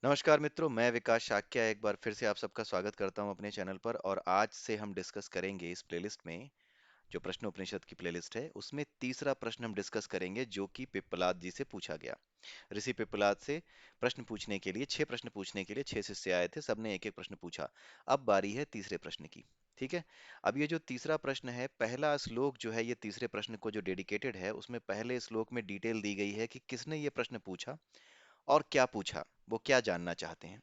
नमस्कार मित्रों, मैं विकास शाक्या एक बार फिर से आप सबका स्वागत करता हूं अपने चैनल पर। और आज से हम डिस्कस करेंगे इस प्लेलिस्ट में, जो प्रश्न उपनिषद की प्लेलिस्ट है उसमें तीसरा प्रश्न हम डिस्कस करेंगे, जो कि पिप्पलाद जी से पूछा गया। ऋषि पिप्पलाद से प्रश्न पूछने के लिए 6 प्रश्न पूछने के लिए 6 शिष्य आए थे, सबने एक एक प्रश्न पूछा। अब बारी है तीसरे प्रश्न की। ठीक है। अब ये जो तीसरा प्रश्न है, पहला श्लोक जो है ये तीसरे प्रश्न को जो डेडिकेटेड है, उसमें पहले श्लोक में डिटेल दी गई है कि किसने ये प्रश्न पूछा और क्या पूछा, वो क्या जानना चाहते हैं।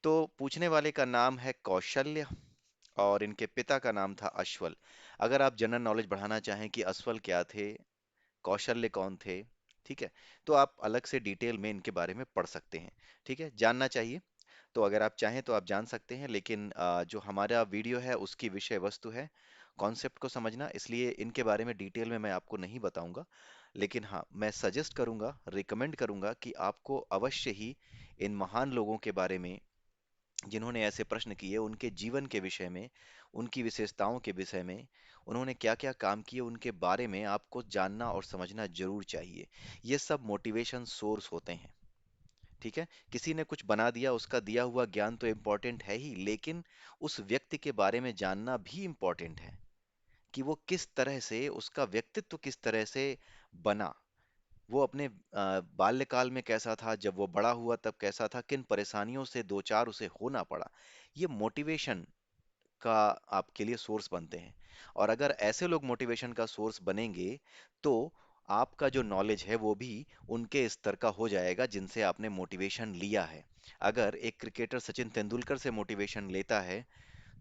तो पूछने वाले का नाम है कौशल्य और इनके पिता का नाम था अश्वल। अगर आप जनरल नॉलेज बढ़ाना चाहें कि अश्वल क्या थे, कौशल्य कौन थे, ठीक है, तो आप अलग से डिटेल में इनके बारे में पढ़ सकते हैं। ठीक है, जानना चाहिए तो अगर आप चाहें तो आप जान सकते हैं, लेकिन जो हमारा वीडियो है उसकी विषय वस्तु है कॉन्सेप्ट को समझना, इसलिए इनके बारे में डिटेल में मैं आपको नहीं बताऊंगा। लेकिन हाँ, मैं सजेस्ट करूंगा, रिकमेंड करूंगा कि आपको अवश्य ही इन महान लोगों के बारे में, जिन्होंने ऐसे प्रश्न किए, उनके जीवन के विषय में, उनकी विशेषताओं के विषय में, उन्होंने क्या क्या काम किए, उनके बारे में आपको जानना और समझना जरूर चाहिए। ये सब मोटिवेशन सोर्स होते हैं। ठीक है। किसी ने कुछ बना दिया, उसका दिया हुआ ज्ञान तो इम्पोर्टेंट है ही, लेकिन उस व्यक्ति के बारे में जानना भी इम्पोर्टेंट है कि वो किस तरह से, उसका व्यक्तित्व किस तरह से बना, वो अपने बाल्यकाल में कैसा था, जब वो बड़ा हुआ तब कैसा था, किन परेशानियों से दो चार उसे होना पड़ा। ये मोटिवेशन का आपके लिए सोर्स बनते हैं। और अगर ऐसे लोग मोटिवेशन का सोर्स बनेंगे, तो आपका जो नॉलेज है वो भी उनके स्तर का हो जाएगा जिनसे आपने मोटिवेशन लिया है। अगर एक क्रिकेटर सचिन तेंदुलकर से मोटिवेशन लेता है,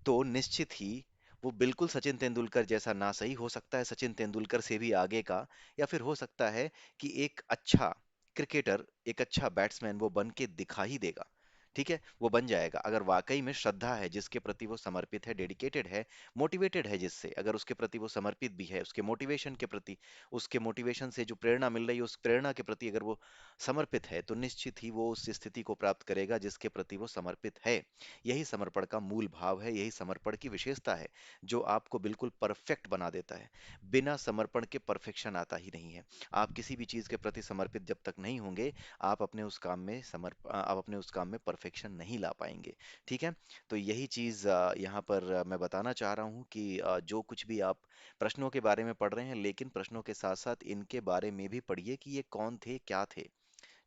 तो निश्चित ही वो बिल्कुल सचिन तेंदुलकर जैसा ना सही हो सकता है, सचिन तेंदुलकर से भी आगे का, या फिर हो सकता है कि एक अच्छा क्रिकेटर, एक अच्छा बैट्समैन वो बन के दिखा ही देगा। ठीक है, वो बन जाएगा अगर वाकई में श्रद्धा है, जिसके प्रति वो समर्पित है, डेडिकेटेड है, मोटिवेटेड है, जिससे अगर उसके प्रति वो समर्पित भी है, उसके मोटिवेशन के प्रति, उसके मोटिवेशन से जो प्रेरणा मिल रही है उस प्रेरणा के प्रति अगर वो समर्पित है, तो निश्चित ही वो उस स्थिति को प्राप्त करेगा जिसके प्रति वो समर्पित है। यही समर्पण का मूल भाव है, यही समर्पण की विशेषता है, जो आपको बिल्कुल परफेक्ट बना देता है। बिना समर्पण के परफेक्शन आता ही नहीं है। आप किसी भी चीज के प्रति समर्पित जब तक नहीं होंगे, आप अपने उस काम में परफेक्शन नहीं ला पाएंगे। ठीक है। तो यही चीज यहाँ पर मैं बताना चाह रहा हूँ कि जो कुछ भी आप प्रश्नों के बारे में पढ़ रहे हैं, लेकिन प्रश्नों के साथ साथ इनके बारे में भी पढ़िए कि ये कौन थे, क्या थे।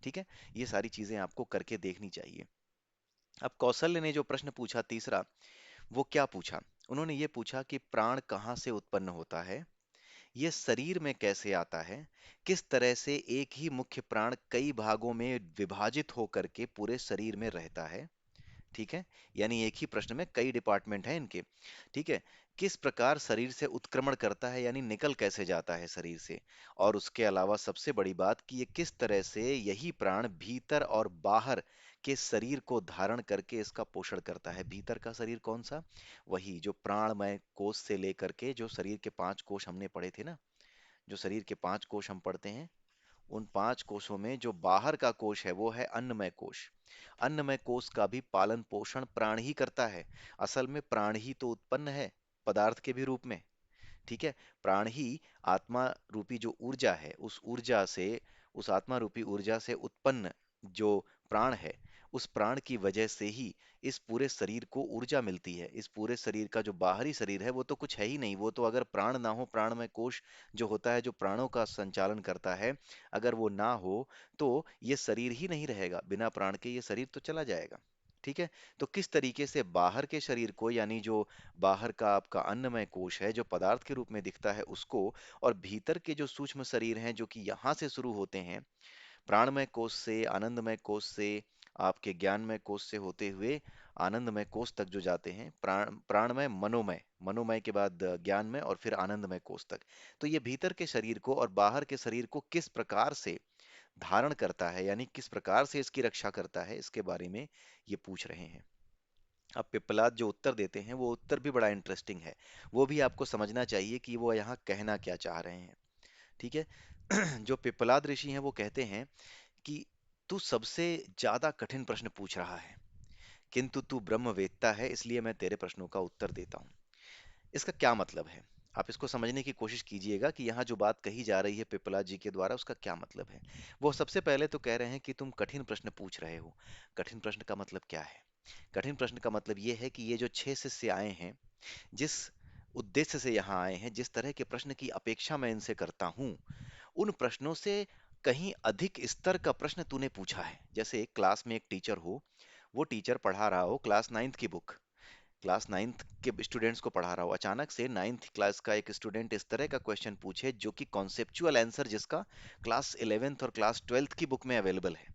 ठीक है। ये सारी चीजें आपको करके देखनी चाहिए। अब कौशल्य ने जो प्रश्न पूछा तीसरा, वो क्या पूछा? उन्होंने ये पूछा कि प्राण कहाँ से उत्पन्न होता है, ये शरीर में कैसे आता है, किस तरह से एक ही मुख्य प्राण कई भागों में विभाजित होकर के पूरे शरीर में रहता है। ठीक है। यानी एक ही प्रश्न में कई डिपार्टमेंट हैं इनके। ठीक है। किस प्रकार शरीर से उत्क्रमण करता है, यानी निकल कैसे जाता है शरीर से। और उसके अलावा सबसे बड़ी बात कि ये किस तरह से यही प्राण भीतर और बाहर के शरीर को धारण करके इसका पोषण करता है। भीतर का शरीर कौन सा? वही जो प्राणमय कोष से लेकर के, जो शरीर के 5 कोष हमने पढ़े थे ना, जो शरीर के 5 कोष हम पढ़ते हैं, उन 5 कोषों में जो बाहर का कोष है वो है अन्नमय कोष। अन्नमय कोष का भी पालन पोषण प्राण ही करता है। असल में प्राण ही तो उत्पन्न है पदार्थ के भी रूप में। ठीक है। प्राण ही आत्मा रूपी जो ऊर्जा है, उस ऊर्जा से, उस आत्मा रूपी ऊर्जा से उत्पन्न जो प्राण है, उस प्राण की वजह से ही इस पूरे शरीर को ऊर्जा मिलती है। इस पूरे शरीर का जो बाहरी शरीर है वो तो कुछ है ही नहीं, वो तो अगर प्राण ना हो, प्राणमय कोष जो होता है, जो प्राणों का संचालन करता है, अगर वो ना हो, तो ये शरीर ही नहीं रहेगा। बिना प्राण के ये शरीर तो चला जाएगा। ठीक है। तो किस तरीके से बाहर के शरीर को, यानी जो बाहर का आपका अन्नमय कोश है जो पदार्थ के रूप में दिखता है उसको, और भीतर के जो सूक्ष्म शरीर हैं जो कि यहाँ से शुरू होते हैं, प्राणमय कोश से, आनंदमय कोश से, आपके ज्ञानमय कोश से होते हुए आनंदमय कोश तक जो जाते हैं, प्राणमय, मनोमय, मनोमय के बाद ज्ञानमय, और फिर आनंदमय कोश तक। तो ये भीतर के शरीर को और बाहर के शरीर को किस प्रकार से धारण करता है, यानी किस प्रकार से इसकी रक्षा करता है, इसके बारे में ये पूछ रहे हैं। अब पिप्पलाद जो उत्तर देते हैं वो उत्तर भी बड़ा इंटरेस्टिंग है। वो भी आपको समझना चाहिए कि वो यहाँ कहना क्या चाह रहे हैं। ठीक है। जो पिप्पलाद ऋषि हैं वो कहते हैं कि तू सबसे ज्यादा कठिन प्रश्न पूछ रहा है, किंतु तू ब्रह्मवेत्ता है, इसलिए मैं तेरे प्रश्नों का उत्तर देता हूँ। इसका क्या मतलब है? आप इसको समझने की कोशिश कीजिएगा कि यहाँ जो बात कही जा रही है पिपला जी के द्वारा उसका क्या मतलब है। वो सबसे पहले तो कह रहे हैं कि तुम कठिन प्रश्न पूछ रहे हो। कठिन प्रश्न का मतलब क्या है? कठिन प्रश्न का मतलब ये है कि ये जो 6 शिष्य आए हैं, जिस उद्देश्य से यहाँ आए हैं, जिस तरह के प्रश्न की अपेक्षा मैं इनसे करता हूँ, उन प्रश्नों से कहीं अधिक स्तर का प्रश्न तूने पूछा है। जैसे एक क्लास में एक टीचर हो, वो टीचर पढ़ा रहा हो क्लास 9th की बुक, क्लास 9th के स्टूडेंट्स को पढ़ा रहा हो, अचानक से 9th क्लास का एक स्टूडेंट इस तरह का क्वेश्चन पूछे जो कि कॉन्सेप्चुअल आंसर जिसका क्लास 11th और क्लास 12th की बुक में अवेलेबल है,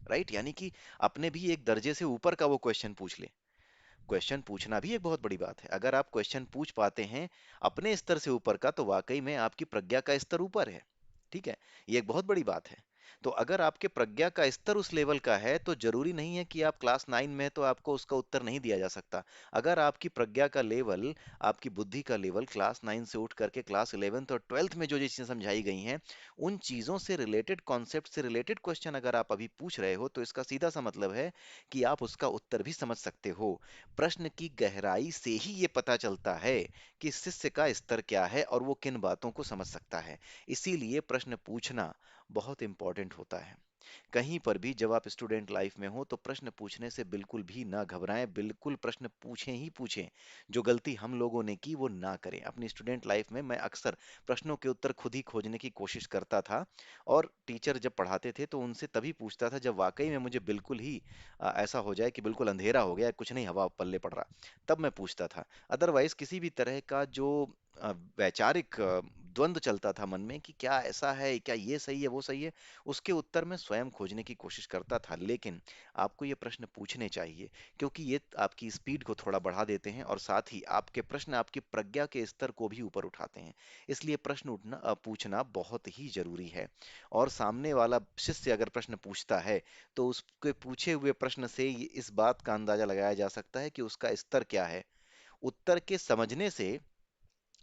राइट? यानी कि अपने भी एक दर्जे से ऊपर का वो क्वेश्चन पूछ ले। क्वेश्चन पूछना भी एक बहुत बड़ी बात है। अगर आप क्वेश्चन पूछ पाते हैं अपने स्तर से ऊपर का, तो वाकई में आपकी प्रज्ञा का स्तर ऊपर है। ठीक है, ये एक बहुत बड़ी बात है। तो अगर आपके प्रज्ञा का स्तर उस लेवल का है, तो जरूरी नहीं है कि आप क्लास 9 में हैं तो आपको उसका उत्तर नहीं दिया जा सकता। अगर आपकी प्रज्ञा का लेवल, आपकी बुद्धि का लेवल क्लास 9 से उठ करके क्लास 11th और 12th में जो जो चीजें समझाई गई हैं, उन चीजों से रिलेटेड, कॉन्सेप्ट से रिलेटेड क्वेश्चन अगर आप अभी पूछ रहे हो, तो इसका सीधा सा मतलब है कि आप उसका उत्तर भी समझ सकते हो। प्रश्न की गहराई से ही ये पता चलता है कि शिष्य का स्तर क्या है और वो किन बातों को समझ सकता है। इसीलिए प्रश्न पूछना बहुत इंपॉर्टेंट होता है। कहीं पर भी जब आप स्टूडेंट लाइफ में हो तो प्रश्न पूछने से बिल्कुल भी ना घबराएं, बिल्कुल प्रश्न पूछें ही पूछें। जो गलती हम लोगों ने की वो ना करें। अपनी स्टूडेंट लाइफ में मैं अक्सर प्रश्नों के उत्तर खुद ही खोजने की कोशिश करता था, और टीचर जब पढ़ाते थे तो उनसे तभी पूछता था जब वाकई में मुझे बिल्कुल ही ऐसा हो जाए कि बिल्कुल अंधेरा हो गया, कुछ नहीं हवा पल्ले पड़ रहा, तब मैं पूछता था। अदरवाइज किसी भी तरह का जो वैचारिक द्वंद चलता था मन में कि क्या ऐसा है, क्या ये सही है वो सही है, उसके उत्तर मैं स्वयं खोजने की कोशिश करता था। लेकिन आपको ये प्रश्न पूछने चाहिए, क्योंकि ये आपकी स्पीड को थोड़ा बढ़ा देते हैं और साथ ही आपके प्रश्न आपकी प्रज्ञा के स्तर को भी ऊपर उठाते हैं। इसलिए प्रश्न पूछना बहुत ही जरूरी है। और सामने वाला शिष्य अगर प्रश्न पूछता है, तो उसके पूछे हुए प्रश्न से इस बात का अंदाजा लगाया जा सकता है कि उसका स्तर क्या है। उत्तर के समझने से,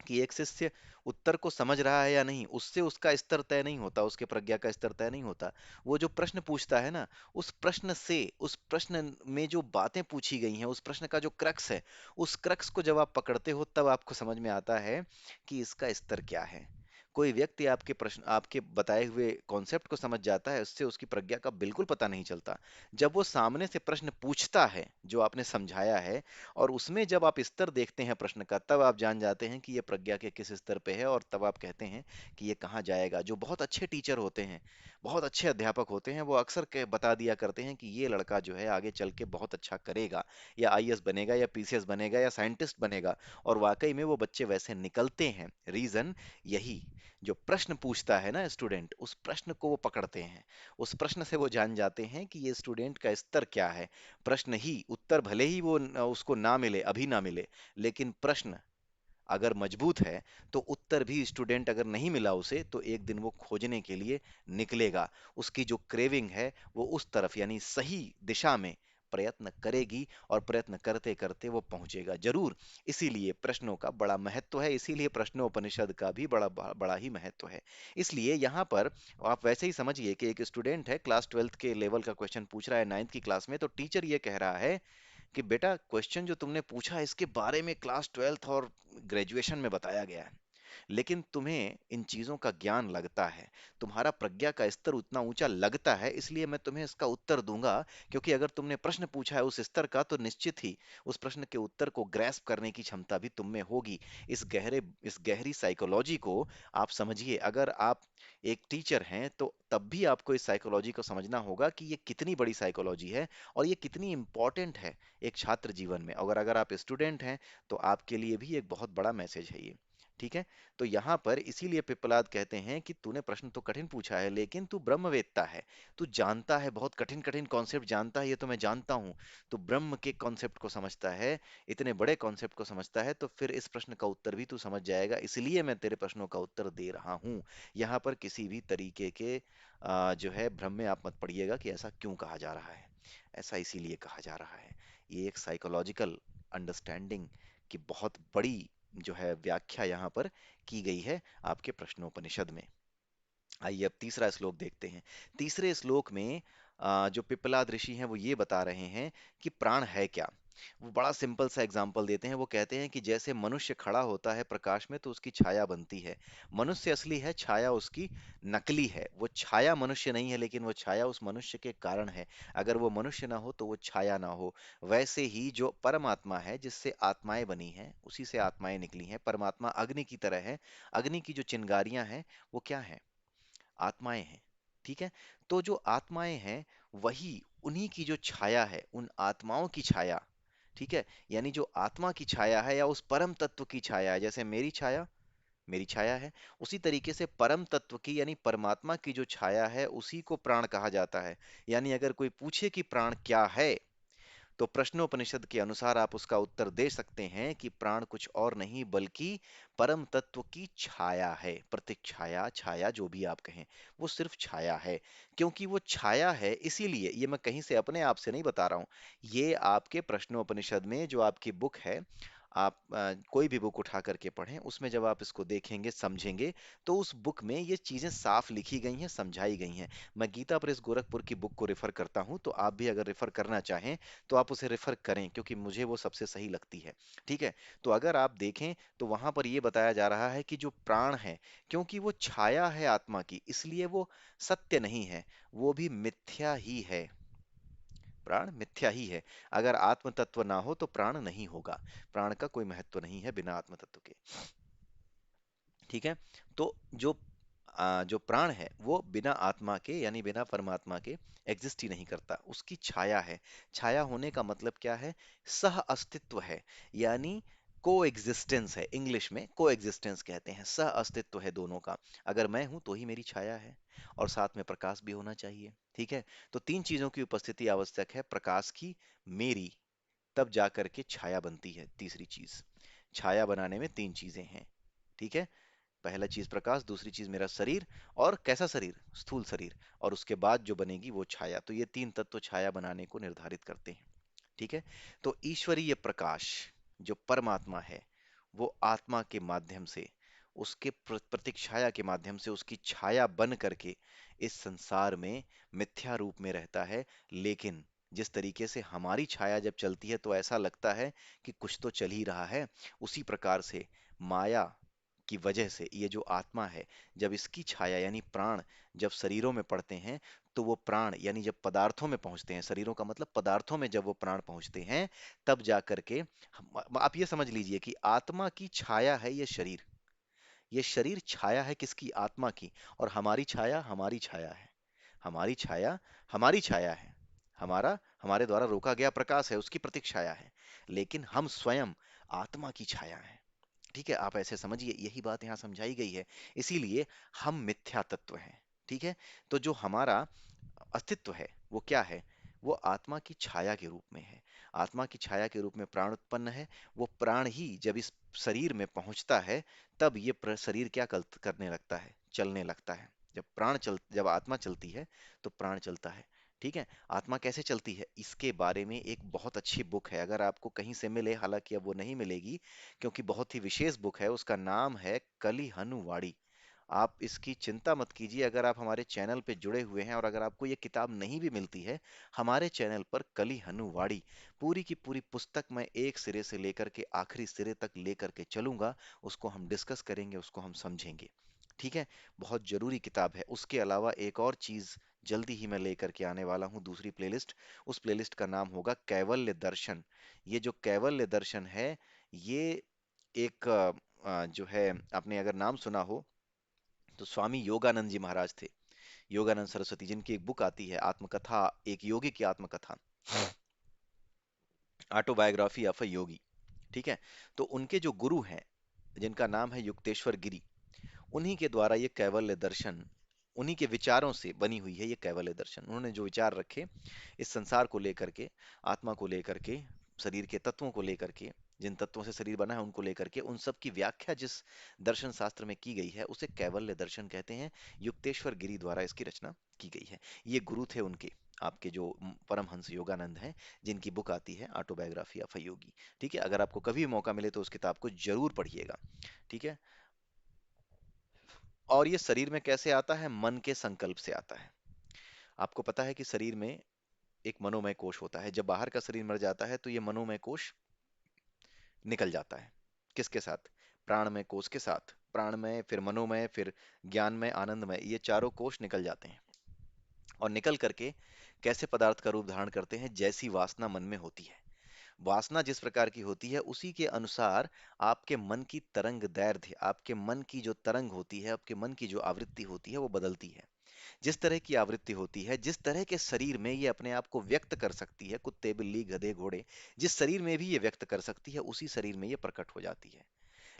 कि एक शिष्य उत्तर को समझ रहा है या नहीं, उससे उसका स्तर तय नहीं होता, उसके प्रज्ञा का स्तर तय नहीं होता। वो जो प्रश्न पूछता है ना, उस प्रश्न से, उस प्रश्न में जो बातें पूछी गई हैं, उस प्रश्न का जो क्रक्स है, उस क्रक्स को जब आप पकड़ते हो तब आपको समझ में आता है कि इसका स्तर क्या है। कोई व्यक्ति आपके प्रश्न, आपके बताए हुए कॉन्सेप्ट को समझ जाता है, उससे उसकी प्रज्ञा का बिल्कुल पता नहीं चलता। जब वो सामने से प्रश्न पूछता है जो आपने समझाया है, और उसमें जब आप स्तर देखते हैं प्रश्न का, तब आप जान जाते हैं कि ये प्रज्ञा के किस स्तर पे है, और तब आप कहते हैं कि ये कहाँ जाएगा। जो बहुत अच्छे टीचर होते हैं, बहुत अच्छे अध्यापक होते हैं, वो अक्सर बता दिया करते हैं कि ये लड़का जो है आगे चल के बहुत अच्छा करेगा, या आईएएस बनेगा, या पीसीएस बनेगा, या साइंटिस्ट बनेगा। और वाकई में वो बच्चे वैसे निकलते हैं। रीजन यही, जो प्रश्न पूछता है ना स्टूडेंट, उस प्रश्न को वो पकड़ते हैं। उस प्रश्न से वो जान जाते हैं कि ये स्टूडेंट का स्तर क्या है। प्रश्न ही, उत्तर भले ही वो उसको ना मिले, अभी ना मिले, लेकिन प्रश्न अगर मजबूत है, तो उत्तर भी, स्टूडेंट अगर नहीं मिला उसे, तो एक दिन वो खोजने के लिए निकलेगा। उसकी जो क्रेविंग है वो उस तरफ, यानी सही दिशा में प्रयत्न करेगी, और प्रयत्न करते करते वो पहुंचेगा जरूर। इसीलिए प्रश्नों का बड़ा महत्व है, इसीलिए प्रश्नोपनिषद का भी बड़ा बड़ा ही महत्व है। इसलिए यहाँ पर आप वैसे ही समझिए कि एक स्टूडेंट है, क्लास 12th के लेवल का क्वेश्चन पूछ रहा है 9th की क्लास में, तो टीचर ये कह रहा है कि बेटा क्वेश्चन जो तुमने पूछा है इसके बारे में क्लास 12th और ग्रेजुएशन में बताया गया है, लेकिन तुम्हें इन चीजों का ज्ञान लगता है, तुम्हारा प्रज्ञा का स्तर उतना ऊंचा लगता है, इसलिए मैं तुम्हें इसका उत्तर दूंगा। क्योंकि अगर तुमने प्रश्न पूछा है उस स्तर का, तो निश्चित ही उस प्रश्न के उत्तर को ग्रैस्प करने की क्षमता भी तुम में होगी। इस गहरी साइकोलॉजी को आप समझिए। अगर आप एक टीचर हैं, तो तब भी आपको इस साइकोलॉजी को समझना होगा कि ये कितनी बड़ी साइकोलॉजी है, और ये कितनी इंपॉर्टेंट है एक छात्र जीवन में। अगर अगर आप स्टूडेंट हैं, तो आपके लिए भी एक बहुत बड़ा मैसेज है ये। ठीक है। तो यहाँ पर इसीलिए पिप्पलाद कहते हैं कि तूने प्रश्न तो कठिन पूछा है, लेकिन तू ब्रह्मवेत्ता है। तू जानता है, बहुत कठिन कठिन कॉन्सेप्ट जानता है, ये तो मैं जानता हूँ। तू ब्रह्म के कॉन्सेप्ट को समझता है, इतने बड़े कॉन्सेप्ट को समझता है, तो फिर इस प्रश्न का उत्तर भी तू समझ जाएगा। इसलिए मैं तेरे प्रश्नों का उत्तर दे रहा हूँ। यहाँ पर किसी भी तरीके के जो है भ्रम में आप मत पड़िएगा कि ऐसा क्यों कहा जा रहा है। ऐसा इसीलिए कहा जा रहा है। ये एक साइकोलॉजिकल अंडरस्टैंडिंग की बहुत बड़ी जो है व्याख्या यहाँ पर की गई है आपके प्रश्नोपनिषद में। आइए अब तीसरा श्लोक देखते हैं। तीसरे श्लोक में जो पिप्पलाद ऋषि हैं वो ये बता रहे हैं कि प्राण है क्या। वो बड़ा सिंपल सा एग्जाम्पल देते हैं। वो कहते हैं कि जैसे मनुष्य खड़ा होता है प्रकाश में तो उसकी छाया बनती है। मनुष्य असली है, छाया उसकी नकली है। वो छाया मनुष्य नहीं है, लेकिन वो छाया उस मनुष्य के कारण है। अगर वो मनुष्य ना हो तो वो छाया ना हो। वैसे ही जो परमात्मा है, जिससे आत्माएं बनी हैं, उसी से आत्माएं निकली हैं। परमात्मा अग्नि की तरह है। अग्नि की जो चिंगारियां हैं वो क्या है? आत्माएं हैं। ठीक है। तो जो आत्माएं हैं, वही उन्हीं की जो छाया है, उन आत्माओं की छाया। ठीक है। यानी जो आत्मा की छाया है या उस परम तत्व की छाया है, जैसे मेरी छाया है, उसी तरीके से परम तत्व की यानी परमात्मा की जो छाया है उसी को प्राण कहा जाता है। यानी अगर कोई पूछे कि प्राण क्या है, तो प्रश्नोपनिषद के अनुसार आप उसका उत्तर दे सकते हैं कि प्राण कुछ और नहीं बल्कि परम तत्व की छाया है। प्रतिच्छाया, छाया जो भी आप कहें, वो सिर्फ छाया है। क्योंकि वो छाया है, इसीलिए ये मैं कहीं से अपने आप से नहीं बता रहा हूं। ये आपके प्रश्नोपनिषद में जो आपकी बुक है, आप कोई भी बुक उठा करके पढ़ें, उसमें जब आप इसको देखेंगे समझेंगे, तो उस बुक में ये चीजें साफ लिखी गई हैं, समझाई गई हैं। मैं गीता प्रेस गोरखपुर की बुक को रेफर करता हूं, तो आप भी अगर रेफर करना चाहें तो आप उसे रेफर करें, क्योंकि मुझे वो सबसे सही लगती है। ठीक है। तो अगर आप देखें तो वहां पर यह बताया जा रहा है कि जो प्राण है, क्योंकि वो छाया है आत्मा की, इसलिए वो सत्य नहीं है, वो भी मिथ्या ही है। प्राण मिथ्या ही है। अगर आत्म तत्व ना हो तो प्राण नहीं होगा। प्राण का कोई महत्व नहीं है बिना आत्म तत्व के। ठीक है। तो जो प्राण है वो बिना आत्मा के यानी बिना परमात्मा के एग्जिस्ट ही नहीं करता। उसकी छाया है। छाया होने का मतलब क्या है? सह अस्तित्व है। यानी को एग्जिस्टेंस है। इंग्लिश में को एग्जिस्टेंस कहते हैं। सह अस्तित्व है दोनों का। अगर मैं हूं तो ही मेरी छाया है, और साथ में प्रकाश भी होना चाहिए। ठीक है। तो तीन चीजों की उपस्थिति आवश्यक है। प्रकाश की, मेरी, तब जा करके छाया बनती है। तीसरी चीज, छाया बनाने में तीन चीजें हैं। ठीक है। पहला चीज प्रकाश, दूसरी चीज मेरा शरीर, और कैसा शरीर? स्थूल शरीर। और उसके बाद जो बनेगी वो छाया। तो ये तीन तत्व छाया बनाने को निर्धारित करते हैं। ठीक है। तो ईश्वरीय प्रकाश जो परमात्मा है, वो आत्मा के माध्यम से, उसके प्रतीक छाया के माध्यम से, उसकी छाया बन करके इस संसार में मिथ्या रूप में रहता है। लेकिन जिस तरीके से हमारी छाया जब चलती है तो ऐसा लगता है कि कुछ तो चल ही रहा है, उसी प्रकार से माया की वजह से ये जो आत्मा है, जब इसकी छाया यानी प्राण जब शरीरों में पड़ते हैं, तो वो प्राण यानी जब पदार्थों में पहुंचते हैं, शरीरों का मतलब पदार्थों में जब वो प्राण पहुंचते हैं, तब जा करके आप ये समझ लीजिए कि आत्मा की छाया है ये शरीर। ये शरीर छाया है किसकी? आत्मा की। और हमारी छाया हमारी छाया है। हमारी छाया हमारी छाया है। हमारा हमारे द्वारा रोका गया प्रकाश है, उसकी प्रतीक छाया है। लेकिन हम स्वयं आत्मा की छाया है। ठीक है। आप ऐसे समझिए, यही बात यहाँ समझाई गई है। इसीलिए हम मिथ्या तत्व हैं। ठीक है। तो जो हमारा अस्तित्व है वो क्या है? वो आत्मा की छाया के रूप में है। आत्मा की छाया के रूप में प्राण उत्पन्न है। वो प्राण ही जब इस शरीर में पहुंचता है, तब ये शरीर क्या करने लगता है? चलने लगता है। जब आत्मा चलती है तो प्राण चलता है। ठीक है। आत्मा कैसे चलती है, इसके बारे में एक बहुत अच्छी बुक है, अगर आपको कहीं से मिले, हालांकि अब वो नहीं मिलेगी क्योंकि बहुत ही विशेष बुक है। उसका नाम है कली हनुवाड़ी। आप इसकी चिंता मत कीजिए। अगर आप हमारे चैनल पे जुड़े हुए हैं और अगर आपको ये किताब नहीं भी मिलती है, हमारे चैनल पर कली हनुवाड़ी पूरी की पूरी पुस्तक मैं एक सिरे से लेकर के आखिरी सिरे तक लेकर के चलूंगा। उसको हम डिस्कस करेंगे, उसको हम समझेंगे। ठीक है। बहुत जरूरी किताब है। उसके अलावा एक और चीज जल्दी ही मैं लेकर के आने वाला हूँ, दूसरी प्लेलिस्ट। उस प्लेलिस्ट का नाम होगा कैवल्य दर्शन। ये जो कैवल्य दर्शन है, ये एक जो है, आपने अगर नाम सुना हो तो स्वामी योगानंद जी महाराज थे। योगानंद सरस्वती, जिनकी एक बुक आती है आत्मकथा, एक योगी की आत्मकथा, ऑटोबायोग्राफी ऑफ अ योगी। ठीक है। तो उनके जो गुरु हैं, जिनका नाम है युक्तेश्वर गिरी, उन्हीं के द्वारा ये कैवल्य दर्शन, उन्हीं के विचारों से बनी हुई है ये कैवल्य दर्शन। उन्होंने जो विचार रखे इस संसार को लेकर के, आत्मा को लेकर के, शरीर के तत्वों को लेकर के, जिन तत्वों से शरीर बना है उनको लेकर के, उन सब की व्याख्या जिस दर्शन शास्त्र में की गई है उसे कैवल्य दर्शन कहते हैं। युक्तेश्वर गिरी द्वारा इसकी रचना की गई है। ये गुरु थे उनके, आपके जो परमहंस योगानंद हैं, जिनकी बुक आती है ऑटोबायोग्राफी ऑफ अ योगी। ठीक है। अगर आपको कभी भी मौका मिले तो उस किताब को जरूर पढ़िएगा। ठीक है। और ये शरीर में कैसे आता है? मन के संकल्प से आता है। आपको पता है कि शरीर में एक मनोमय कोश होता है। जब बाहर का शरीर मर जाता है तो ये मनोमय कोश निकल जाता है। किसके साथ? प्राणमय कोश के साथ। प्राणमय, फिर मनोमय, फिर ज्ञानमय, आनंदमय, ये चारों कोश निकल जाते हैं। और निकल करके कैसे पदार्थ का रूप धारण करते हैं? जैसी वासना मन में होती है। वासना जिस प्रकार की होती है उसी के अनुसार आपके मन की तरंग दैर्ध्य, आपके मन की जो तरंग होती है, आपके मन की जो आवृत्ति होती है वो बदलती है। जिस तरह की आवृत्ति होती है, जिस तरह के शरीर में ये अपने आप को व्यक्त कर सकती है, कुत्ते बिल्ली गधे घोड़े, जिस शरीर में भी ये व्यक्त कर सकती है उसी शरीर में ये प्रकट हो जाती है।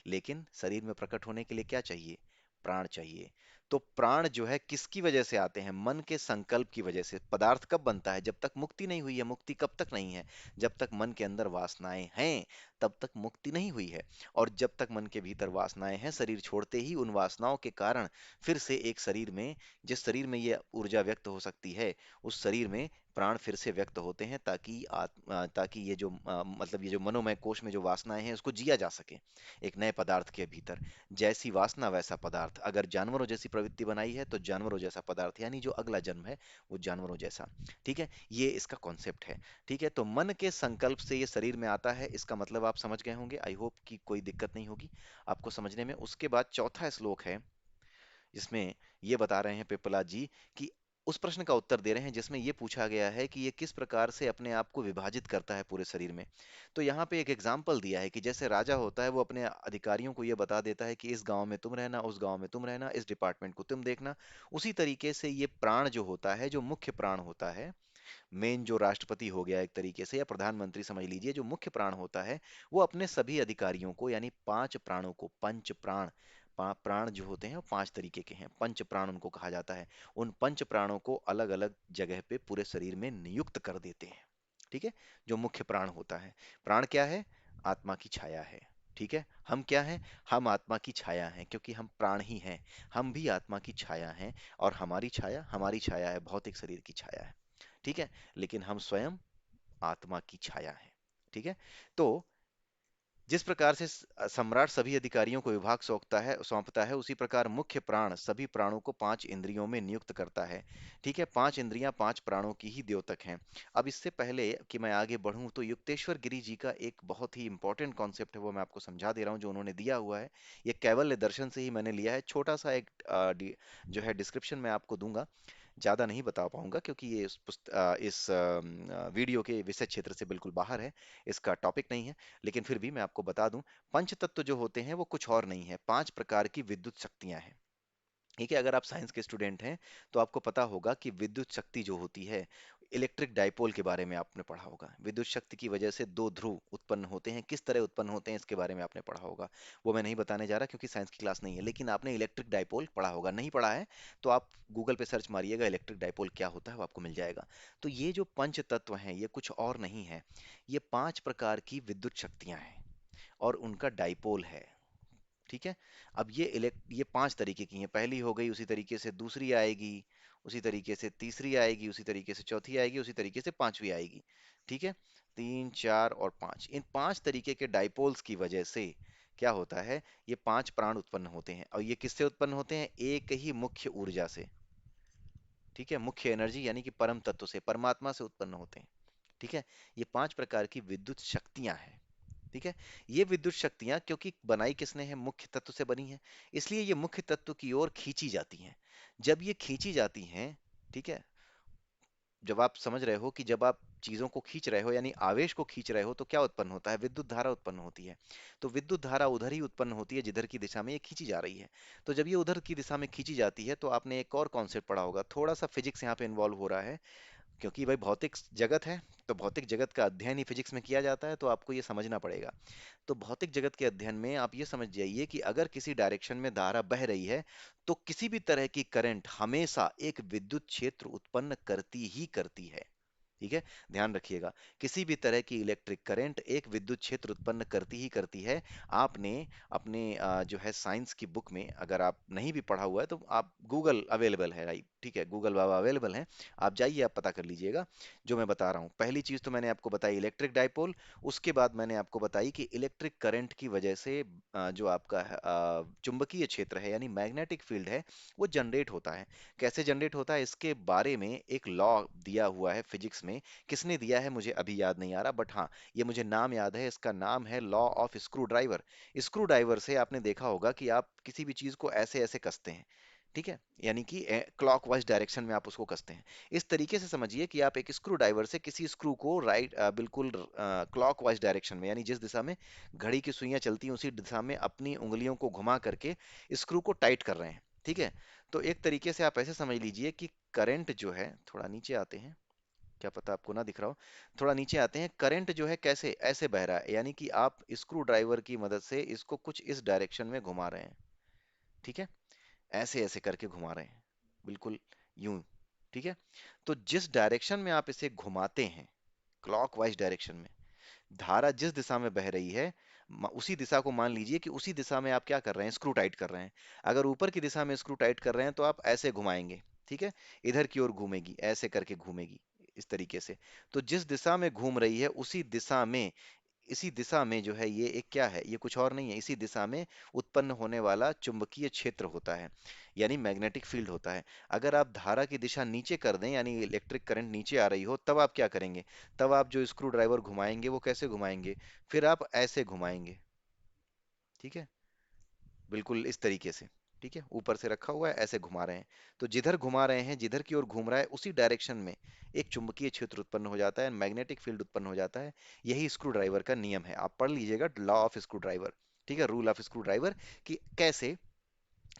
लेकिन शरीर में प्रकट होने के लिए क्या चाहिए? प्राण चाहिए। तो प्राण जो है किसकी वजह से आते हैं? मन के संकल्प की वजह से। पदार्थ कब बनता है? जब तक मुक्ति नहीं हुई है। मुक्ति कब तक नहीं है? जब तक मन के अंदर वासनाएं हैं तब तक मुक्ति नहीं हुई है। और जब तक मन के भीतर वासनाएं हैं, शरीर छोड़ते ही उन वासनाओं के कारण फिर से एक शरीर में, जिस शरीर में ये ऊर्जा व्यक्त हो सकती है, उस शरीर में प्राण फिर से व्यक्त होते हैं, ताकि ये जो मतलब ये जो मनोमय कोश में जो वासनाएं हैं उसको जिया जा सके एक नए पदार्थ के भीतर। जैसी वासना वैसा पदार्थ। अगर जानवरों जैसी प्रवृत्ति बनाई है तो जानवरों जैसा पदार्थ, यानी जो अगला जन्म है वो जानवरों जैसा। ठीक है, ये इसका कॉन्सेप्ट है। ठीक है, तो मन के संकल्प से ये शरीर में आता है, इसका मतलब आप समझ गए होंगे। आई होप कि कोई दिक्कत नहीं होगी आपको समझने में। उसके बाद चौथा श्लोक है जिसमें ये बता रहे हैं पिप्पला जी कि उस प्रश्न का उत्तर दे रहे हैं जिसमें ये पूछा गया है कि ये किस प्रकार से अपने आप को विभाजित करता है पूरे शरीर में। तो यहाँ पे एक एग्जाम्पल दिया है कि जैसे राजा होता है, वो अपने अधिकारियों को ये बता देता है कि इस गांव में तुम रहना, उस गांव में तुम रहना, इस डिपार्टमेंट को तुम देखना। उसी तरीके से ये प्राण जो होता है, जो मुख्य प्राण होता है, मेन जो राष्ट्रपति हो गया एक तरीके से, या प्रधानमंत्री समझ लीजिए, जो मुख्य प्राण होता है, वो अपने सभी अधिकारियों को, यानी पांच प्राणों को, पंच प्राण, प्राण जो होते हैं वो पांच तरीके के हैं, पंच प्राण उनको कहा जाता है। उन पंच प्राणों को अलग अलग जगह पे पूरे शरीर में नियुक्त कर देते हैं। ठीक है, जो मुख्य प्राण होता है। प्राण क्या है? आत्मा की छाया है। ठीक है, हम क्या हैं? हम आत्मा की छाया हैं, क्योंकि हम प्राण ही हैं। हम भी आत्मा की छाया हैं। और हमारी छाया है भौतिक शरीर की छाया है। ठीक है, लेकिन हम स्वयं आत्मा की छाया है। ठीक है, तो जिस प्रकार से सम्राट सभी अधिकारियों को विभाग सौंपता है, उसी प्रकार मुख्य प्राण सभी प्राणों को पांच इंद्रियों में नियुक्त करता है। ठीक है, पांच इंद्रियां पांच प्राणों की ही द्योतक हैं। अब इससे पहले कि मैं आगे बढ़ूं तो युक्तेश्वर गिरी जी का एक बहुत ही इंपॉर्टेंट कॉन्सेप्ट है, वो मैं आपको समझा दे रहा हूं, जो उन्होंने दिया हुआ है। ये कैवल्य दर्शन से ही मैंने लिया है। छोटा सा एक जो है डिस्क्रिप्शन मैं आपको दूंगा। ज़्यादा नहीं बता पाऊंगा क्योंकि ये इस वीडियो के विषय क्षेत्र से बिल्कुल बाहर है, इसका टॉपिक नहीं है। लेकिन फिर भी मैं आपको बता दूं, पंच तत्व जो होते हैं वो कुछ और नहीं है, पांच प्रकार की विद्युत शक्तियां हैं। ठीक है, अगर आप साइंस के स्टूडेंट हैं तो आपको पता होगा कि विद्युत शक्ति जो होती है, इलेक्ट्रिक डाइपोल के बारे में आपने पढ़ा होगा। विद्युत शक्ति की वजह से दो ध्रुव उत्पन्न होते हैं, किस तरह उत्पन्न होते हैं इसके बारे में आपने पढ़ा होगा। वो मैं नहीं बताने जा रहा क्योंकि साइंस की क्लास नहीं है, लेकिन आपने इलेक्ट्रिक डाइपोल पढ़ा होगा। नहीं पढ़ा है तो आप गूगल पे सर्च मारिएगा इलेक्ट्रिक डाइपोल क्या होता है, वो आपको मिल जाएगा। तो ये जो पंच तत्व हैं ये कुछ और नहीं है, ये पांच प्रकार की विद्युत शक्तियां हैं और उनका डाइपोल है। ठीक है, अब ये पांच तरीके की हैं। पहली हो गई, उसी तरीके से दूसरी आएगी, उसी तरीके से तीसरी आएगी, उसी तरीके से चौथी आएगी, उसी तरीके से पांचवी आएगी। ठीक है, तीन चार और पांच, इन पांच तरीके के डाइपोल्स की वजह से क्या होता है, ये पांच प्राण उत्पन्न होते हैं। और ये किससे उत्पन्न होते हैं? एक ही मुख्य ऊर्जा से। ठीक है, मुख्य एनर्जी यानी कि परम तत्व से, परमात्मा से उत्पन्न होते हैं। ठीक है, ये पांच प्रकार की विद्युत शक्तियां हैं। ठीक है, ये विद्युत शक्तियां क्योंकि बनाई किसने है? मुख्य तत्व से बनी है, इसलिए ये मुख्य तत्व की ओर खींची जाती हैं। जब ये खींची जाती हैं, ठीक है, जब आप समझ रहे हो कि जब आप चीजों को खींच रहे हो यानी आवेश को खींच रहे हो तो क्या उत्पन्न होता है? विद्युत धारा उत्पन्न होती है। तो विद्युत धारा उधर ही उत्पन्न होती है जिधर की दिशा में ये खींची जा रही है। तो जब ये उधर की दिशा में खींची जाती है तो आपने एक और कॉन्सेप्ट पढ़ा होगा, थोड़ा सा फिजिक्स यहाँ पे इन्वॉल्व हो रहा है क्योंकि भाई भौतिक जगत है, तो भौतिक जगत का अध्ययन ही फिजिक्स में किया जाता है, तो आपको ये समझना पड़ेगा। तो भौतिक जगत के अध्ययन में आप ये समझ जाइए कि अगर किसी डायरेक्शन में धारा बह रही है तो किसी भी तरह की करंट हमेशा एक विद्युत क्षेत्र उत्पन्न करती ही करती है। ठीक है, ध्यान रखिएगा, किसी भी तरह की इलेक्ट्रिक करंट एक विद्युत क्षेत्र उत्पन्न करती ही करती है। आपने अपने जो है साइंस की बुक में, अगर आप नहीं भी पढ़ा हुआ है तो आप गूगल अवेलेबल है, राइट, ठीक है, गूगल बाबा अवेलेबल है, आप जाइए, आप पता कर लीजिएगा जो मैं बता रहा हूँ। पहली चीज तो मैंने आपको बताई इलेक्ट्रिक डाइपोल, उसके बाद मैंने आपको बताई कि इलेक्ट्रिक करंट की वजह से जो आपका चुंबकीय क्षेत्र है यानी मैग्नेटिक फील्ड है वो जनरेट होता है। कैसे जनरेट होता है इसके बारे में एक लॉ दिया हुआ है फिजिक्स में। किसने दिया है मुझे अभी याद नहीं आ रहा, बट हाँ, ये मुझे नाम याद है, इसका नाम है law of screw driver. Screw driver से आपने देखा होगा कि आप किसी भी चीज को ऐसे ऐसे कसते हैं, ठीक है, यानी कि क्लॉकवाइज डायरेक्शन में आप उसको कसते हैं। इस तरीके से समझिए कि आप एक स्क्रू ड्राइवर से किसी स्क्रू को बिल्कुल क्लॉकवाइज डायरेक्शन में, यानी जिस दिशा में घड़ी की सुइयां चलती हैं उसी दिशा में अपनी उंगलियों को घुमा करके स्क्रू को टाइट कर रहे हैं, ठीक है। तो एक तरीके से आप ऐसे समझ लीजिए कि करंट जो है, थोड़ा नीचे आते हैं, क्या पता आपको ना दिख रहा हो, थोड़ा नीचे आते हैं, करंट जो है कैसे ऐसे बह रहा है, यानी कि आप स्क्रू ड्राइवर की मदद से इसको कुछ इस डायरेक्शन में घुमा रहे हैं, ठीक है, ऐसे ऐसे करके घुमा रहे हैं, बिल्कुल यूं, ठीक है। तो जिस डायरेक्शन में आप इसे घुमाते हैं, क्लॉकवाइज डायरेक्शन में, धारा जिस दिशा में बह रही है, उसी दिशा को मान लीजिए कि उसी दिशा में आप क्या कर रहे हैं, स्क्रू टाइट कर रहे हैं। अगर ऊपर की दिशा में स्क्रू टाइट कर रहे हैं तो आप ऐसे घुमाएंगे, ठीक है, इधर की ओर घूमेगी, ऐसे करके घूमेगी, इस तरीके से। तो जिस दिशा में घूम रही है उसी दिशा में, इसी दिशा में जो है ये एक क्या है, ये कुछ और नहीं है, इसी दिशा में उत्पन्न होने वाला चुंबकीय क्षेत्र होता है, यानी मैग्नेटिक फील्ड होता है। अगर आप धारा की दिशा नीचे कर दें, यानी इलेक्ट्रिक करंट नीचे आ रही हो, तब आप क्या करेंगे, तब आप जो स्क्रू ड्राइवर घुमाएंगे वो कैसे घुमाएंगे, फिर आप ऐसे घुमाएंगे, ठीक है, बिल्कुल इस तरीके से, ठीक है, ऊपर से रखा हुआ है, ऐसे घुमा रहे हैं। तो जिधर घुमा रहे हैं, जिधर की ओर घूम रहा है, उसी डायरेक्शन में एक चुंबकीय क्षेत्र उत्पन्न हो जाता है, मैग्नेटिक फील्ड उत्पन्न हो जाता है। यही स्क्रू ड्राइवर का नियम है, आप पढ़ लीजिएगा, लॉ ऑफ स्क्रू ड्राइवर, ठीक है, रूल ऑफ स्क्रू ड्राइवर, कि कैसे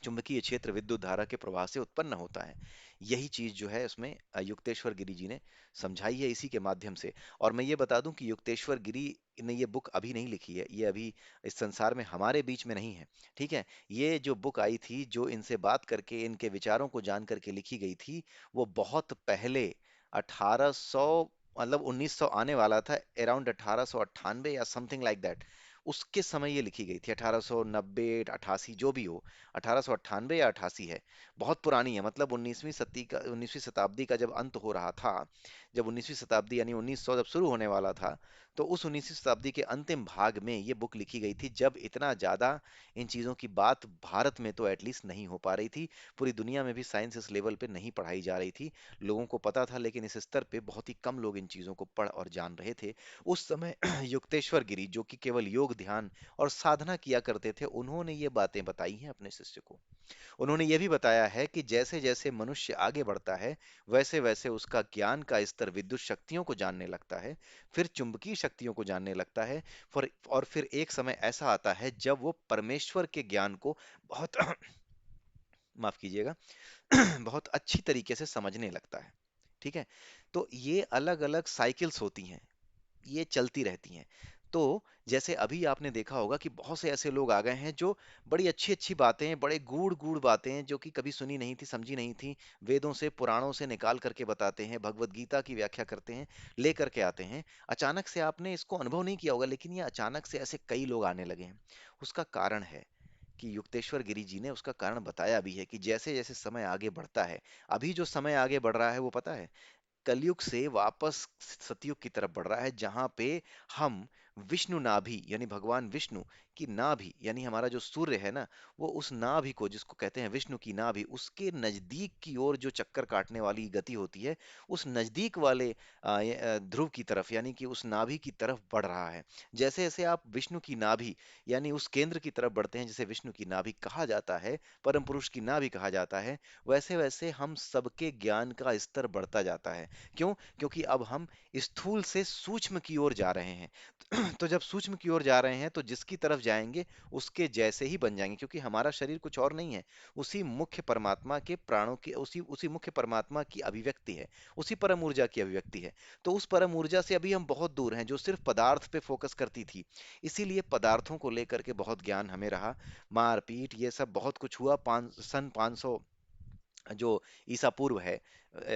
चुंबकीय क्षेत्र विद्युत धारा के प्रवाह से उत्पन्न होता है। यही चीज जो है उसमें युक्तेश्वर गिरी जी ने समझाई है इसी के माध्यम से। और मैं ये बता दूं कि युक्तेश्वर गिरी ने ये बुक अभी नहीं लिखी है, ये अभी इस संसार में हमारे बीच में नहीं है, ठीक है। ये जो बुक आई थी, जो इनसे बात करके इनके विचारों को जान करके लिखी गई थी, वो बहुत पहले 1800, मतलब 1900 आने वाला था, अराउंड 1898 या समथिंग लाइक दैट, उसके समय ये लिखी गई थी, 1890 88 जो भी हो, 1898 या 88 है, बहुत पुरानी है। मतलब 19वीं सदी का, 19वीं शताब्दी का जब अंत हो रहा था, जब 19वीं शताब्दी यानी 1900 जब शुरू होने वाला था, तो उस 19वीं शताब्दी के अंतिम भाग में ये बुक लिखी गई थी, जब इतना ज्यादा इन चीजों की बात भारत में तो एटलीस्ट नहीं हो पा रही थी, पूरी दुनिया में भी साइंस इस लेवल पे नहीं पढ़ाई जा रही थी। लोगों को पता था, लेकिन इस स्तर पे बहुत ही कम लोग इन चीजों को पढ़ और जान रहे थे उस समय। युक्तेश्वर गिरी, जो कि केवल योग ध्यान और साधना किया करते थे, उन्होंने ये बातें बताई हैं अपने शिष्य को। उन्होंने ये भी बताया है कि जैसे जैसे मनुष्य आगे बढ़ता है, वैसे वैसे उसका ज्ञान का स्तर विद्युत शक्तियों को जानने लगता है, फिर चुंबकीय शक्तियों को जानने लगता है, और फिर एक समय ऐसा आता है जब वो परमेश्वर के ज्ञान को बहुत माफ कीजिएगा, बहुत अच्छी तरीके से समझने लगता है, ठीक है। तो ये अलग अलग साइकिल्स होती हैं, ये चलती रहती हैं। तो जैसे अभी आपने देखा होगा कि बहुत से ऐसे लोग आ गए हैं जो बड़ी अच्छी अच्छी बातें, बड़े गूढ़ गूढ़ बातें जो कि कभी सुनी नहीं थी, समझी नहीं थी, वेदों से पुराणों से निकाल करके बताते हैं, भगवत गीता की व्याख्या करते हैं, ले करके आते हैं। अचानक से आपने इसको अनुभव नहीं किया होगा, लेकिन ये अचानक से ऐसे कई लोग आने लगे हैं। उसका कारण है कि युक्तेश्वर गिरी जी ने उसका कारण बताया भी है कि जैसे जैसे समय आगे बढ़ता है, अभी जो समय आगे बढ़ रहा है वो पता है, कलयुग से वापस सतयुग की तरफ बढ़ रहा है, जहां पे हम विष्णु नाभि यानी भगवान विष्णु की नाभि, यानी हमारा जो सूर्य है ना, वो उस नाभि को, जिसको कहते हैं विष्णु की नाभि, उसके नजदीक की ओर जो चक्कर काटने वाली गति होती है, उस नजदीक वाले ध्रुव की तरफ, यानी कि उस नाभि की तरफ बढ़ रहा है। जैसे जैसे आप विष्णु की नाभि यानी उस केंद्र की तरफ बढ़ते हैं, जिसे विष्णु की नाभि कहा जाता है, परम पुरुष की नाभि कहा जाता है, वैसे वैसे हम सबके ज्ञान का स्तर बढ़ता जाता है। क्यों? क्योंकि अब हम स्थूल से सूक्ष्म की ओर जा रहे हैं। तो जब सूक्ष्म की ओर जा रहे हैं, तो जिसकी तरफ जाएंगे उसके जैसे ही बन जाएंगे, क्योंकि हमारा शरीर कुछ और नहीं है, उसी मुख्य परमात्मा के प्राणों की, उसी उसी मुख्य परमात्मा की अभिव्यक्ति है, उसी परम ऊर्जा की अभिव्यक्ति है। तो उस परम ऊर्जा से अभी हम बहुत दूर हैं, जो सिर्फ पदार्थ पे फोकस करती थी। इसीलिए पदार्थों को लेकर के बहुत ज्ञान हमें रहा, मारपीट ये सब बहुत कुछ हुआ। सन 500 जो ईसा पूर्व है,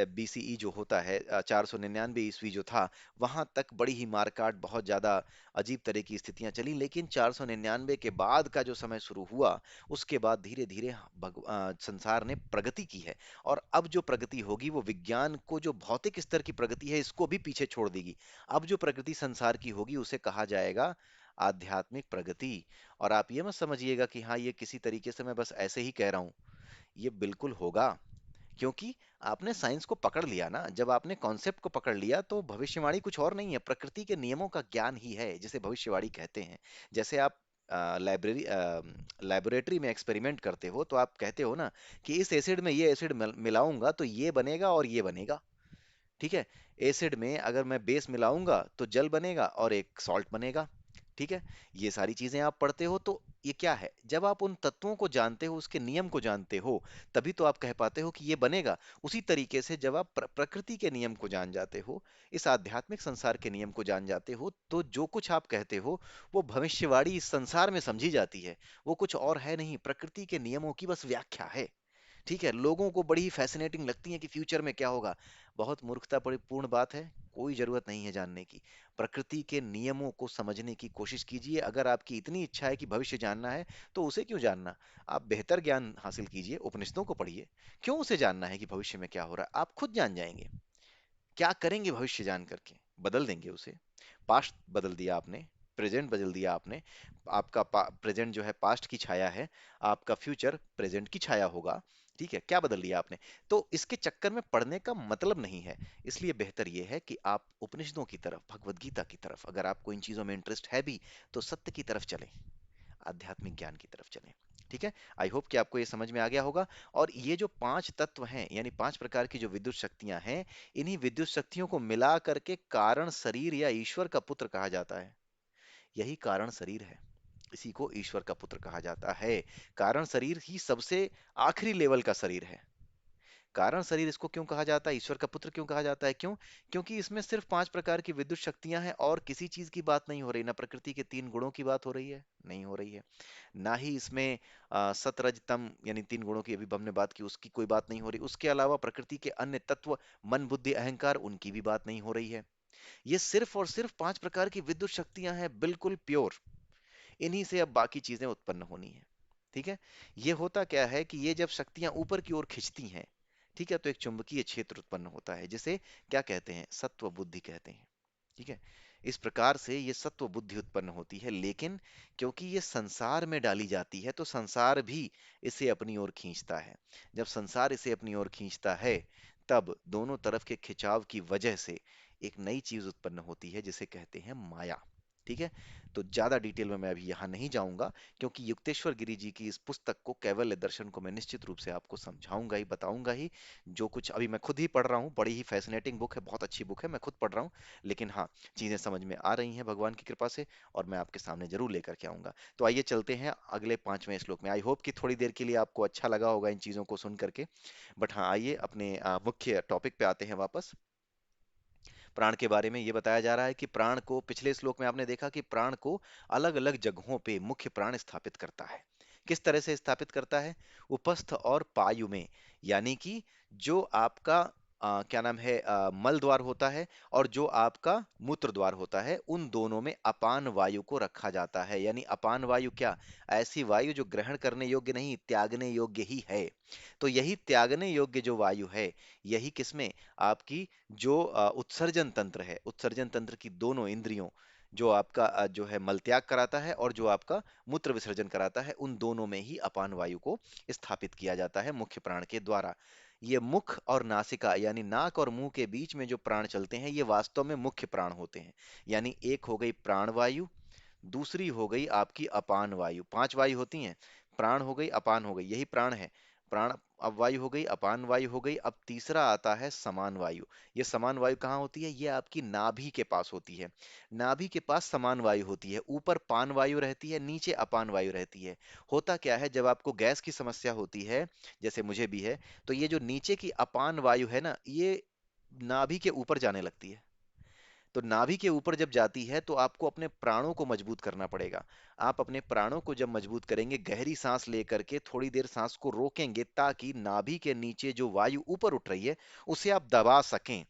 बीसीई जो होता है, 499 ईस्वी जो था, वहां तक बड़ी ही मारकाट, बहुत ज्यादा अजीब तरह की स्थितियां चली। लेकिन 499 के बाद का जो समय शुरू हुआ, उसके बाद धीरे धीरे संसार ने प्रगति की है। और अब जो प्रगति होगी वो विज्ञान को, जो भौतिक स्तर की प्रगति है, इसको भी पीछे छोड़ देगी। अब जो प्रगति संसार की होगी उसे कहा जाएगा आध्यात्मिक प्रगति। और आप ये मत समझिएगा कि हाँ, ये किसी तरीके से मैं बस ऐसे ही कह रहा हूं, ये बिल्कुल होगा, क्योंकि आपने साइंस को पकड़ लिया ना, जब आपने कॉन्सेप्ट को पकड़ लिया तो भविष्यवाणी कुछ और नहीं है, प्रकृति के नियमों का ज्ञान ही है जिसे भविष्यवाणी कहते हैं। जैसे आप लेबोरेटरी में एक्सपेरिमेंट करते हो तो आप कहते हो ना कि इस एसिड में ये एसिड मिलाऊंगा तो ये बनेगा और ये बनेगा। ठीक है। एसिड में अगर मैं बेस मिलाऊंगा तो जल बनेगा और एक सॉल्ट बनेगा। ठीक है। ये सारी चीजें आप पढ़ते हो तो ये क्या है, जब आप उन तत्वों को जानते हो, उसके नियम को जानते हो, तभी तो आप कह पाते हो कि ये बनेगा। उसी तरीके से जब आप प्रकृति के नियम को जान जाते हो, इस आध्यात्मिक संसार के नियम को जान जाते हो, तो जो कुछ आप कहते हो वो भविष्यवाणी इस संसार में समझी जाती है। वो कुछ और है नहीं, प्रकृति के नियमों की बस व्याख्या है। ठीक है। लोगों को बड़ी ही फैसिनेटिंग लगती है कि फ्यूचर में क्या होगा। बहुत मूर्खतापूर्ण बात है। कोई जरूरत नहीं है जानने की। प्रकृति के नियमों को समझने की कोशिश कीजिए। अगर आपकी इतनी इच्छा है कि भविष्य जानना है तो उसे क्यों जानना। आप बेहतर ज्ञान हासिल कीजिए, उपनिषदों को पढ़िए। क्यों उसे जानना है कि भविष्य में क्या हो रहा है, आप खुद जान जाएंगे। क्या करेंगे भविष्य जान करके, बदल देंगे उसे। पास्ट बदल दिया आपने, प्रेजेंट बदल दिया आपने। आपका प्रेजेंट जो है पास्ट की छाया है, आपका फ्यूचर प्रेजेंट की छाया होगा। ठीक है, क्या बदल लिया आपने। तो इसके चक्कर में पढ़ने का मतलब नहीं है। इसलिए बेहतर यह है कि आप उपनिषदों की तरफ, भगवत गीता की तरफ, अगर आपको इन चीजों में इंटरेस्ट है भी, तो सत्य की तरफ चलें, आध्यात्मिक ज्ञान की तरफ चलें। ठीक है। आई होप कि आपको ये समझ में आ गया होगा। और ये जो पांच तत्व हैं, यानी पांच प्रकार की जो विद्युत शक्तियां हैं, इन्हीं विद्युत शक्तियों को मिला करके कारण शरीर या ईश्वर का पुत्र कहा जाता है। यही कारण शरीर है, इसी को ईश्वर का पुत्र कहा जाता है। कारण शरीर ही सबसे आखिरी लेवल का शरीर है। कारण शरीर इसको क्यों कहा जाता है, ईश्वर का पुत्र क्यों कहा जाता है, क्यों? क्योंकि इसमें सिर्फ पांच प्रकार की विद्युत शक्तियां हैं और किसी चीज की बात नहीं हो रही। ना प्रकृति के तीन गुणों की बात हो रही है, नहीं हो रही है। ना ही इसमें सतरज तम यानी तीन गुणों की अभी हमने बात की, उसकी कोई बात नहीं हो रही। उसके अलावा प्रकृति के अन्य तत्व, मन बुद्धि अहंकार, उनकी भी बात नहीं हो रही है। ये सिर्फ और सिर्फ पांच प्रकार की विद्युत शक्तियां हैं, बिल्कुल प्योर। इन्हीं से अब बाकी चीजें उत्पन्न होनी है। ठीक है। ये होता क्या है कि ये जब शक्तियां ऊपर की ओर खिंचती हैं, ठीक है, तो एक चुंबकीय क्षेत्र उत्पन्न होता है जिसे क्या कहते हैं, सत्व बुद्धि कहते हैं। ठीक है। इस प्रकार से ये सत्व बुद्धि उत्पन्न होती है, लेकिन क्योंकि ये संसार में डाली जाती है तो संसार भी इसे अपनी ओर खींचता है। जब संसार इसे अपनी ओर खींचता है, तब दोनों तरफ के खिंचाव की वजह से एक नई चीज उत्पन्न होती है जिसे कहते हैं माया। ठीक है। तो ज्यादा डिटेल में मैं अभी यहाँ नहीं जाऊंगा, क्योंकि युक्तेश्वर गिरी जी की इस पुस्तक को, कैवल्य दर्शन को, मैं निश्चित रूप से आपको समझाऊंगा ही, बताऊंगा ही। जो कुछ अभी मैं खुद ही पढ़ रहा हूँ, बड़ी ही फैसिनेटिंग बुक है, बहुत अच्छी बुक है, मैं खुद पढ़ रहा हूँ। लेकिन हाँ, चीजें समझ में आ रही हैं भगवान की कृपा से, और मैं आपके सामने जरूर लेकर के आऊंगा। तो आइए चलते हैं अगले पांचवें श्लोक में। आई होप कि थोड़ी देर के लिए आपको अच्छा लगा होगा इन चीजों को सुन करके। बट हाँ, आइए अपने मुख्य टॉपिक पे आते हैं वापस। प्राण के बारे में ये बताया जा रहा है कि प्राण को, पिछले श्लोक में आपने देखा कि प्राण को अलग अलग जगहों पे मुख्य प्राण स्थापित करता है। किस तरह से स्थापित करता है? उपस्थ और पायु में। यानी कि जो आपका क्या नाम है, मल द्वार होता है, और जो आपका मूत्र द्वार होता है, उन दोनों में अपान वायु को रखा जाता है। यानी अपान वायु क्या? ऐसी वायु जो ग्रहण करने योग्य नहीं, त्यागने योग्य ही है। तो यही त्यागने योग्य जो वायु है, यही किसमें, आपकी जो उत्सर्जन तंत्र है, उत्सर्जन तंत्र की दोनों इंद्रियों, जो आपका जो है मल त्याग कराता है और जो आपका मूत्र विसर्जन कराता है, उन दोनों में ही अपान वायु को स्थापित किया जाता है मुख्य प्राण के द्वारा। ये मुख और नासिका यानी नाक और मुंह के बीच में जो प्राण चलते हैं, ये वास्तव में मुख्य प्राण होते हैं। यानी एक हो गई प्राण वायु, दूसरी हो गई आपकी अपान वायु। पांच वायु होती हैं, प्राण हो गई, अपान हो गई, यही प्राण है। प्राण, अब वायु हो गई, अपान वायु हो गई। अब तीसरा आता है समान वायु। ये समान वायु कहाँ होती है? ये आपकी नाभि के पास होती है। नाभि के पास समान वायु होती है, ऊपर पान वायु रहती है, नीचे अपान वायु रहती है। होता क्या है, जब आपको गैस की समस्या होती है, जैसे मुझे भी है, तो ये जो नीचे की अपान वायु है ना, ये नाभि के ऊपर जाने लगती है। तो नाभि के ऊपर जब जाती है तो आपको अपने प्राणों को मजबूत करना पड़ेगा। आप अपने प्राणों को जब मजबूत करेंगे, गहरी सांस लेकर के थोड़ी देर सांस को रोकेंगे, ताकि नाभि के नीचे जो वायु ऊपर उठ रही है उसे आप दबा सकें।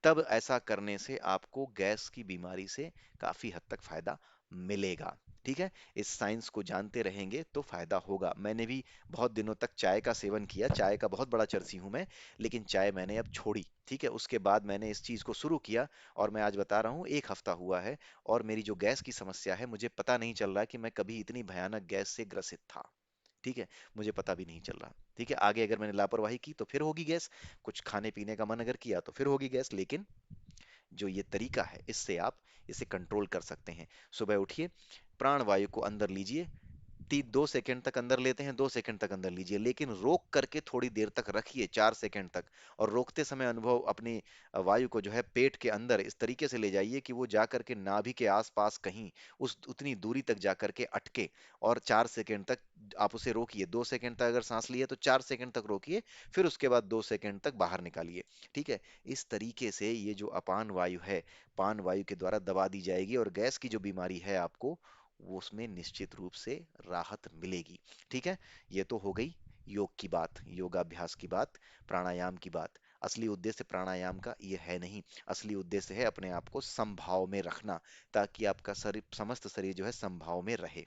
तब ऐसा करने से आपको गैस की बीमारी से काफी हद तक फायदा मिलेगा। ठीक है। इस साइंस को जानते रहेंगे तो फायदा होगा। मैंने भी बहुत दिनों तक चाय का सेवन किया, चाय का बहुत बड़ा चर्सी हूं मैं, लेकिन चाय मैंने अब छोड़ी। ठीक है। उसके बाद मैंने इस चीज को शुरू किया, और मैं आज बता रहा हूँ, एक हफ्ता हुआ है, और मेरी जो गैस की समस्या है, मुझे पता नहीं चल रहा कि मैं कभी इतनी भयानक गैस से ग्रसित था। ठीक है, मुझे पता भी नहीं चल रहा। ठीक है, आगे अगर मैंने लापरवाही की तो फिर होगी गैस, कुछ खाने पीने का मन अगर किया तो फिर होगी गैस, लेकिन जो ये तरीका है इससे आप इसे कंट्रोल कर सकते हैं। सुबह उठिए, प्राणवायु को अंदर लीजिए, 2 सेकंड तक अंदर लेते हैं, 2 सेकंड तक अंदर लीजिए, लेकिन रोक करके थोड़ी देर तक रखिए, 4 सेकंड तक। और रोकते समय अनुभव अपनी वायु को जो है पेट के अंदर इस तरीके से ले जाइए कि वो जा करके नाभि के आसपास कहीं उस उतनी दूरी तक जा करके अटके। और 4 सेकंड तक आप उसे रोकिए, 2 सेकंड तक अगर सांस लिए तो 4 सेकंड तक रोकिए, फिर उसके बाद 2 सेकंड तक बाहर निकालिए। ठीक है, इस तरीके से ये जो अपान वायु है, पान वायु के द्वारा दबा दी जाएगी और गैस की जो बीमारी है आपको, वो उसमें निश्चित रूप से राहत मिलेगी। ठीक है, ये तो हो गई योग की बात, योगाभ्यास की बात, प्राणायाम की बात। असली उद्देश्य प्राणायाम का ये है नहीं, असली उद्देश्य है अपने आप को समभाव में रखना, ताकि आपका शरीर, समस्त शरीर जो है समभाव में रहे।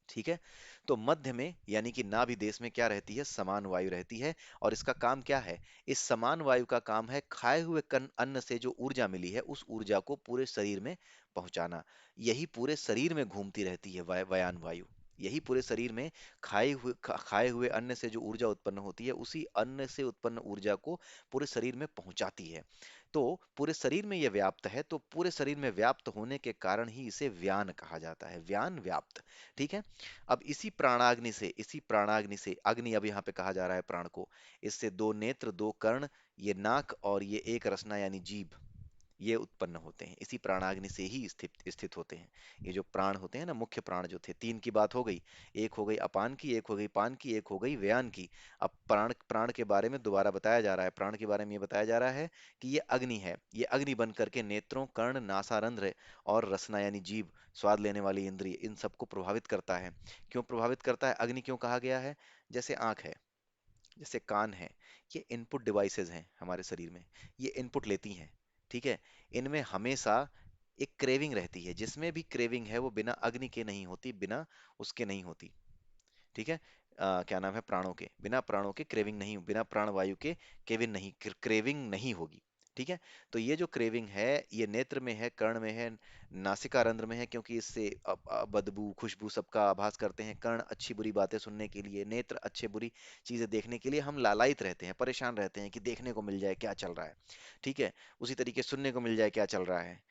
ठीक है, तो मध्य में यानी कि नाभि देश में क्या रहती है, समान वायु रहती है। और इसका काम क्या है, इस समान वायु का काम है खाए हुए अन्न से जो ऊर्जा मिली है उस ऊर्जा को पूरे शरीर में पहुंचाना। यही पूरे शरीर में घूमती रहती है वयान वायु। यही पूरे शरीर में खाए हुए अन्न से जो ऊर्जा उत्पन्न होती है, उसी अन्न से उत्पन्न ऊर्जा को पूरे शरीर में पहुंचाती है। तो पूरे शरीर में यह व्याप्त है, तो पूरे शरीर में व्याप्त होने के कारण ही इसे व्यान कहा जाता है, व्यान, व्याप्त। ठीक है, अब इसी प्राणाग्नि से, अग्नि अब यहाँ पे कहा जा रहा है प्राण को, इससे दो नेत्र, दो कर्ण, ये नाक और ये एक रसना यानी जीभ, ये उत्पन्न होते हैं, इसी प्राणाग्नि से ही स्थित स्थित होते हैं। ये जो प्राण होते हैं ना, मुख्य प्राण जो थे, तीन की बात हो गई, एक हो गई अपान की, एक हो गई पान की, एक हो गई व्यान की। अब प्राण प्राण के बारे में दोबारा बताया जा रहा है, प्राण के बारे में ये बताया जा रहा है कि ये अग्नि है, ये अग्नि बन करके नेत्रों, कर्ण, नासारंध्र और रसना यानी जीभ, स्वाद लेने वाली इंद्रिय, इन सबको प्रभावित करता है। क्यों प्रभावित करता है, अग्नि क्यों कहा गया है? जैसे आंख है, जैसे कान है, ये इनपुट डिवाइसेस हैं हमारे शरीर में, ये इनपुट लेती हैं। ठीक है, इनमें हमेशा एक क्रेविंग रहती है, जिसमें भी क्रेविंग है वो बिना अग्नि के नहीं होती, बिना उसके नहीं होती। ठीक है, क्या नाम है, प्राणों के, बिना प्राणों के क्रेविंग नहीं, बिना प्राण वायु के क्रेविंग नहीं होगी। ठीक है, तो ये जो क्रेविंग है, ये नेत्र में है, कर्ण में है, नासिका रंध्र में है, क्योंकि इससे बदबू, खुशबू सबका आभास करते हैं। कर्ण अच्छी बुरी बातें सुनने के लिए, नेत्र अच्छे बुरी चीजें देखने के लिए हम लालायित रहते हैं, परेशान रहते हैं कि देखने को मिल जाए क्या चल रहा है। ठीक है, उसी तरीके सुनने को मिल जाए क्या चल रहा है,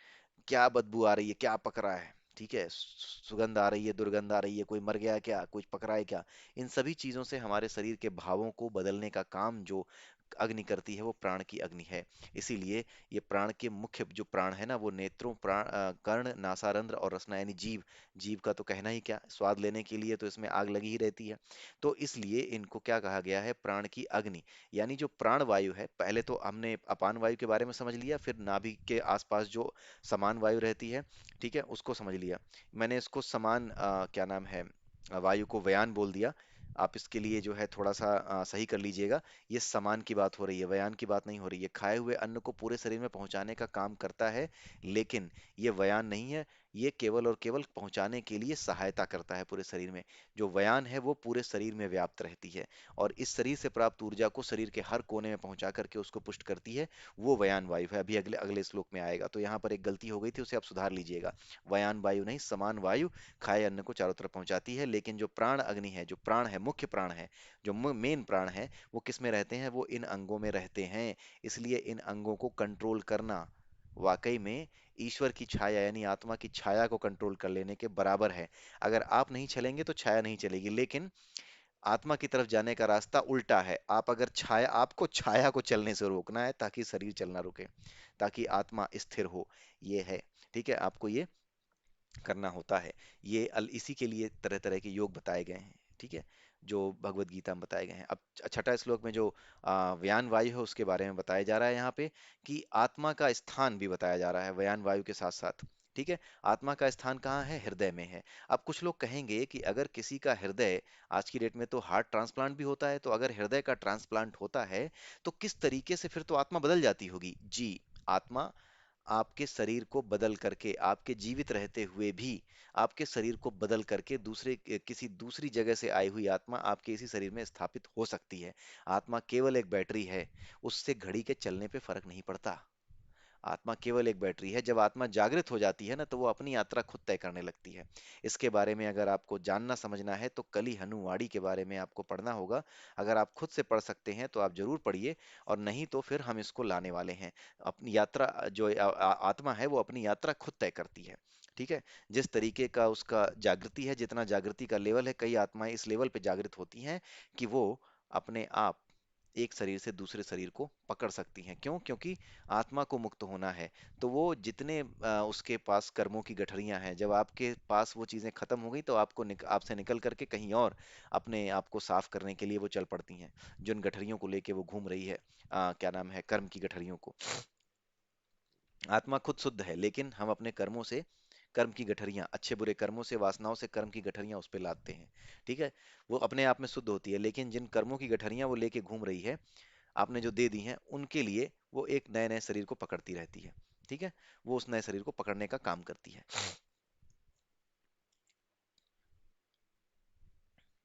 क्या बदबू आ रही है, क्या पक रहा है। ठीक है, सुगंध आ रही है, दुर्गंध आ रही है, कोई मर गया है क्या, कुछ पक रहा है क्या। इन सभी चीजों से हमारे शरीर के भावों को बदलने का काम जो अग्नि करती है, वो प्राण की अग्नि है। इसीलिए ये प्राण के मुख्य जो प्राण है ना, वो नेत्रों, कर्ण, नासारंध्र और रसना यानी जीभ। जीभ का तो कहना ही क्या, स्वाद लेने के लिए तो इसमें आग लगी ही रहती है। तो इसलिए इनको क्या कहा गया है, प्राण की अग्नि। यानी जो प्राण वायु है, पहले तो हमने अपान वायु के बारे में समझ लिया, फिर नाभि के आसपास जो समान वायु रहती है, ठीक है, उसको समझ लिया। मैंने इसको समान क्या नाम है, वायु को व्यान बोल दिया। आप इसके लिए जो है थोड़ा सा सही कर लीजिएगा, ये समान की बात हो रही है, व्यान की बात नहीं हो रही है। खाए हुए अन्न को पूरे शरीर में पहुंचाने का काम करता है, लेकिन ये व्यान नहीं है, ये केवल और केवल पहुंचाने के लिए सहायता करता है पूरे शरीर में। जो व्यान है वो पूरे शरीर में व्याप्त रहती है, और इस शरीर से प्राप्त ऊर्जा को शरीर के हर कोने में पहुंचा करके उसको पुष्ट करती है, वो वयान वायु है। अभी अगले अगले श्लोक में आएगा, तो यहाँ पर एक गलती हो गई थी, उसे आप सुधार लीजिएगा। वयान वायु नहीं, समान वायु खाए अन्न को चारों तरफ पहुंचाती है। लेकिन जो प्राण अग्नि है, जो प्राण है, मुख्य प्राण है, जो मेन प्राण है, वो किस में रहते हैं, वो इन अंगों में रहते हैं। इसलिए इन अंगों को कंट्रोल करना वाकई में ईश्वर की छाया यानी आत्मा की छाया को कंट्रोल कर लेने के बराबर है। अगर आप नहीं चलेंगे तो छाया नहीं चलेगी, लेकिन आत्मा की तरफ जाने का रास्ता उल्टा है। आप अगर छाया, आपको छाया को चलने से रोकना है ताकि शरीर चलना रुके, ताकि आत्मा स्थिर हो, ये है। ठीक है, आपको ये करना होता है। ये इसी के लिए तरह तरह के योग बताए गए हैं। ठीक है, जो भगवत गीता में बताए गए हैं। अब छठा श्लोक में जो व्यान वायु है उसके बारे में बताया जा रहा है यहाँ पे, कि आत्मा का स्थान भी बताया जा रहा है व्यान वायु के साथ साथ। ठीक है, आत्मा का स्थान कहाँ है, हृदय में है। अब कुछ लोग कहेंगे कि अगर किसी का हृदय, आज की डेट में तो हार्ट ट्रांसप्लांट भी होता है, तो अगर हृदय का ट्रांसप्लांट होता है तो किस तरीके से फिर तो आत्मा बदल जाती होगी। जी, आत्मा आपके शरीर को बदल करके, आपके जीवित रहते हुए भी आपके शरीर को बदल करके दूसरे किसी दूसरी जगह से आई हुई आत्मा आपके इसी शरीर में स्थापित हो सकती है। आत्मा केवल एक बैटरी है, उससे घड़ी के चलने पे फर्क नहीं पड़ता। आत्मा केवल एक बैटरी है। जब आत्मा जागृत हो जाती है ना, तो वो अपनी यात्रा खुद तय करने लगती है। इसके बारे में अगर आपको जानना समझना है तो कली हनुवाड़ी के बारे में आपको पढ़ना होगा। अगर आप खुद से पढ़ सकते हैं तो आप जरूर पढ़िए, और नहीं तो फिर हम इसको लाने वाले हैं। अपनी यात्रा जो आत्मा है वो अपनी यात्रा खुद तय करती है। ठीक है। जिस तरीके का उसका जागृति है, जितना जागृति का लेवल है, कई आत्माएं इस लेवल पे जागृत होती हैं कि वो अपने आप एक शरीर से दूसरे शरीर को पकड़ सकती हैं। क्यों? क्योंकि आत्मा को मुक्त होना है। तो वो जितने उसके पास कर्मों की गठरियां हैं, जब आपके पास वो चीजें खत्म हो गई तो आपको आपसे निकल करके कहीं और अपने आप को साफ करने के लिए वो चल पड़ती हैं। जिन गठरियों को लेके वो घूम रही है, क्या नाम है, कर्म की गठरियों को। आत्मा खुद शुद्ध है, लेकिन हम अपने कर्मों से कर्म की गठरियां, अच्छे बुरे कर्मों से, वासनाओं से कर्म की गठरियां उस पे लादते हैं। ठीक है। वो अपने आप में शुद्ध होती है, लेकिन जिन कर्मों की गठरियां वो लेके घूम रही है, आपने जो दे दी हैं, उनके लिए वो एक नए नए शरीर को पकड़ती रहती है। ठीक है। वो उस नए शरीर को पकड़ने का काम करती है।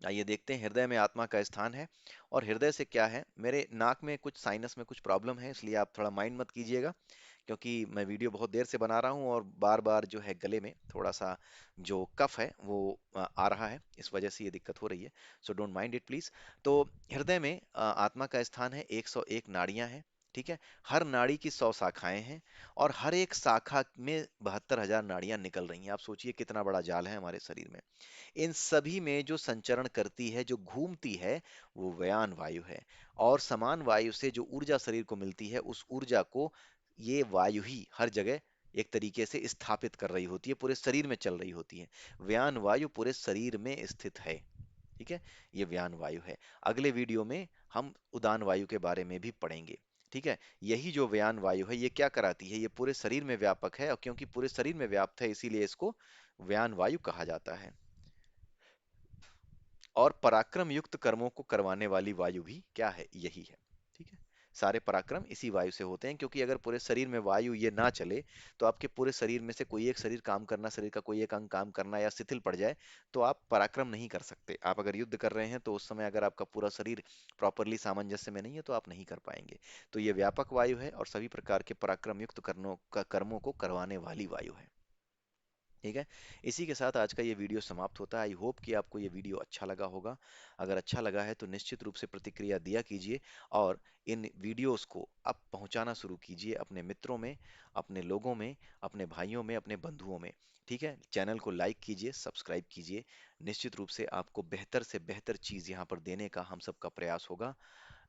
आइए देखते हैं हृदय में आत्मा का स्थान है। और हृदय से क्या है, मेरे नाक में कुछ साइनस में कुछ प्रॉब्लम है, इसलिए आप थोड़ा माइंड मत कीजिएगा, क्योंकि मैं वीडियो बहुत देर से बना रहा हूँ और बार बार जो है गले में थोड़ा सा जो कफ है वो आ रहा है, इस वजह से ये दिक्कत हो रही है। So don't mind it please. तो हृदय में आत्मा का स्थान है, 101 नाड़ियां हैं। ठीक है। हर नाड़ी की 100 शाखाएं हैं, और हर एक शाखा में 72,000 नाड़ियां निकल रही हैं। आप सोचिए कितना बड़ा जाल है हमारे शरीर में। इन सभी में जो संचरण करती है, जो घूमती है, वो व्यान वायु है। और समान वायु से जो ऊर्जा शरीर को मिलती है, उस ऊर्जा को ये वायु ही हर जगह एक तरीके से स्थापित कर रही होती है, पूरे शरीर में चल रही होती है। व्यान वायु पूरे शरीर में स्थित है। ठीक है। ये व्यान वायु है। अगले वीडियो में हम उदान वायु के बारे में भी पढ़ेंगे। ठीक है। यही जो व्यान वायु है, ये क्या कराती है, ये पूरे शरीर में व्यापक है, और क्योंकि पूरे शरीर में व्याप्त है, इसीलिए इसको व्यान वायु कहा जाता है। और पराक्रम युक्त कर्मों को करवाने वाली वायु भी क्या है, यही है। ठीक है। सारे पराक्रम इसी वायु से होते हैं, क्योंकि अगर पूरे शरीर में वायु ये ना चले, तो आपके पूरे शरीर में से कोई एक शरीर काम करना, शरीर का कोई एक अंग काम करना या शिथिल पड़ जाए, तो आप पराक्रम नहीं कर सकते। आप अगर युद्ध कर रहे हैं तो उस समय अगर आपका पूरा शरीर प्रॉपरली सामंजस्य में नहीं है, तो आप नहीं कर पाएंगे। तो ये व्यापक वायु है, और सभी प्रकार के पराक्रम युक्त कर्मों को करवाने वाली वायु है। ठीक है। इसी के साथ आज का ये वीडियो समाप्त होता है। आई होप कि आपको ये वीडियो अच्छा लगा होगा। अगर अच्छा लगा है तो निश्चित रूप से प्रतिक्रिया दिया कीजिए, और इन वीडियोस को आप पहुंचाना शुरू कीजिए अपने मित्रों में, अपने लोगों में, अपने भाइयों में, अपने बंधुओं में। ठीक है। चैनल को लाइक कीजिए, सब्सक्राइब कीजिए। निश्चित रूप से आपको बेहतर से बेहतर चीज़ यहाँ पर देने का हम सबका प्रयास होगा।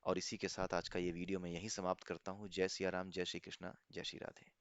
और इसी के साथ आज का ये वीडियो मैं यहीं समाप्त करता हूँ। जय सिया राम, जय श्री कृष्णा, जय श्री राधे।